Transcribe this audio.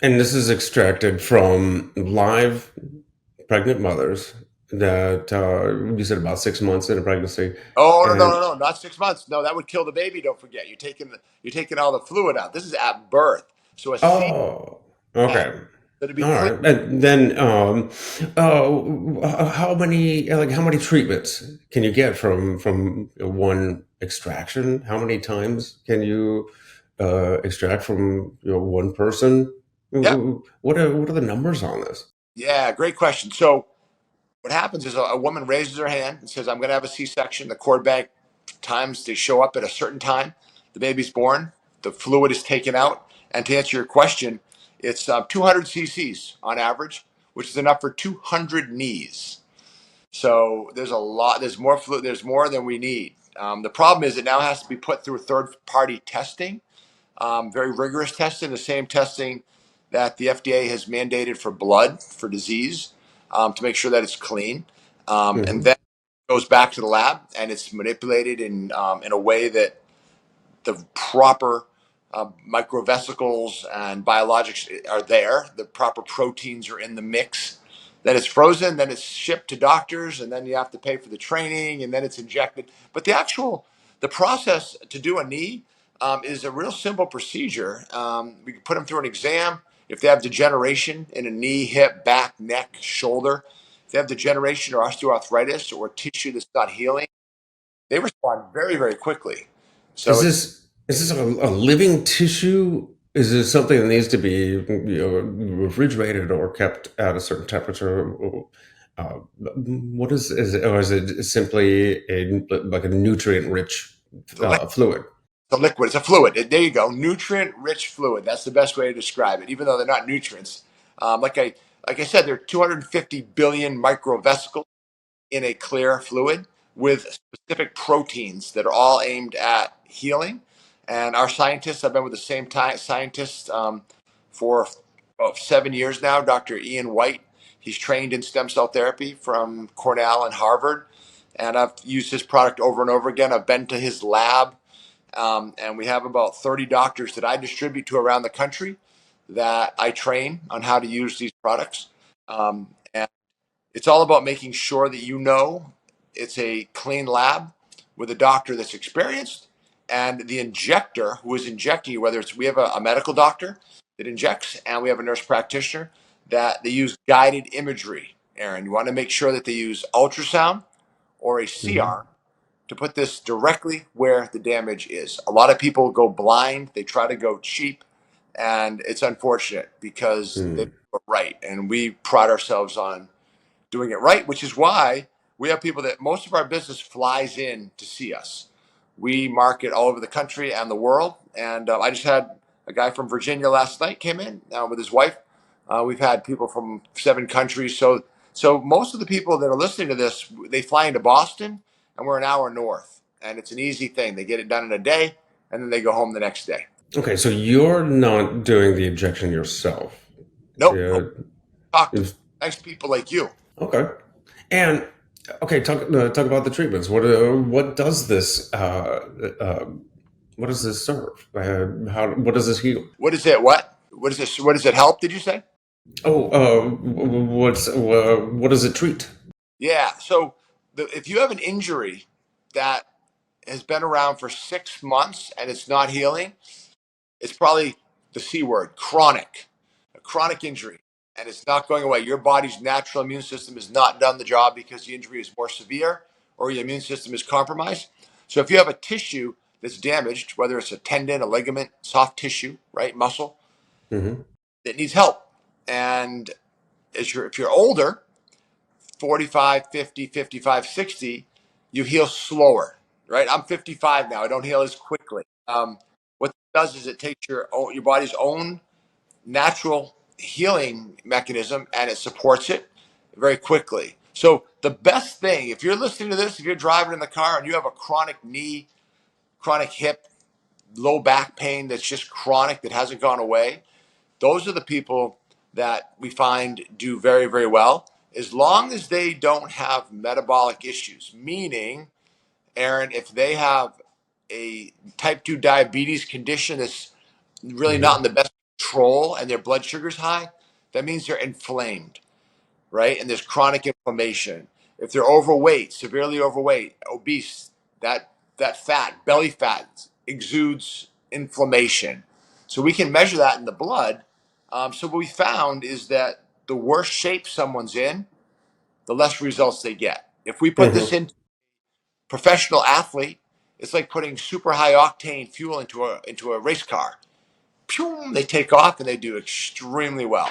And this is extracted from live pregnant mothers that you said about 6 months in a pregnancy. Oh, no, no, And no, no, not 6 months. No, that would kill the baby. Don't forget, you're taking all the fluid out. This is at birth. So a C, oh, yeah. okay. So to be All clear, right. And then how many treatments can you get from one extraction? How many times can you extract from one person? yeah, What are the numbers on this? yeah, great question. So what happens is a woman raises her hand and says, "I'm going to have a C-section." The cord bank times they show up at a certain time. The baby's born. The fluid is taken out. And to answer your question, it's 200 cc's on average, which is enough for 200 knees. So there's a lot. There's more fluid. There's more than we need. The problem is it now has to be put through third-party testing, very rigorous testing, the same testing that the FDA has mandated for blood for disease, to make sure that it's clean, and Hmm. then it goes back to the lab and it's manipulated in a way that the proper microvesicles and biologics are there. The proper proteins are in the mix. Then it's frozen. Then it's shipped to doctors, and then you have to pay for the training, and then it's injected. But the process to do a knee is a real simple procedure. We can put them through an exam. If they have degeneration in a knee, hip, back, neck, shoulder, if they have degeneration or osteoarthritis or tissue that's not healing, they respond very, very quickly. So Is it's this a living tissue? Is this something that needs to be refrigerated or kept at a certain temperature? What is it, or is it simply like a nutrient rich fluid? a liquid. It's a fluid. There you go. Nutrient rich fluid. That's the best way to describe it. Even though they're not nutrients, um, like I like I said, there are 250 billion microvesicles in a clear fluid with specific proteins that are all aimed at healing. And our scientists, I've been with the same scientist for about 7 years now, Dr. Ian White. He's trained in stem cell therapy from Cornell and Harvard. And I've used his product over and over again. I've been to his lab, and we have about 30 doctors that I distribute to around the country that I train on how to use these products. And it's all about making sure that it's a clean lab with a doctor that's experienced and the injector who is injecting you, whether it's we have a medical doctor that injects and we have a nurse practitioner that they use guided imagery. Aaron, you want to make sure that they use ultrasound or a Hmm. CR to put this directly where the damage is. A lot of people go blind, they try to go cheap, and it's unfortunate because they do Hmm. it right. And we pride ourselves on doing it right, which is why we have people that most of our business flies in to see us. We market all over the country and the world. And I just had a guy from Virginia last night came in with his wife. We've had people from 7 countries. So most of the people that are listening to this, they fly into Boston, and we're an hour north, and it's an easy thing. They get it done in a day, and then they go home the next day. Okay, so you're not doing the injection yourself. Nope, nope. Yeah. Talk to nice people like you. Okay. And okay, talk about the treatments. What does this serve? How what does this heal? What is it? What is this? What does it help? Did you say? Oh, what does it treat? Yeah. So if you have an injury that has been around for 6 months and it's not healing, it's probably the C word, chronic, a chronic injury, and it's not going away. Your body's natural immune system has not done the job because the injury is more severe or your immune system is compromised. So if you have a tissue that's damaged, whether it's a tendon, a ligament, soft tissue, right, muscle, Hmm. it needs help. And if you're older, 45, 50, 55, 60, you heal slower, right? I'm 55 now. I don't heal as quickly. What it does is it takes your body's own natural healing mechanism and it supports it very quickly. So the best thing, if you're listening to this, if you're driving in the car and you have a chronic knee, chronic hip, low back pain that's just chronic that hasn't gone away, those are the people that we find do very, very well as long as they don't have metabolic issues. Meaning, Aaron, if they have a type 2 diabetes condition that's really not in Hmm. the best control and their blood sugar's high, that means they're inflamed, right? And there's chronic inflammation. If they're overweight, severely overweight, obese, that fat, belly fat, exudes inflammation. So we can measure that in the blood. So what we found is that the worse shape someone's in, the less results they get. If we put this Hmm. in professional athlete, it's like putting super high octane fuel into a race car. Pew, they take off and they do extremely well.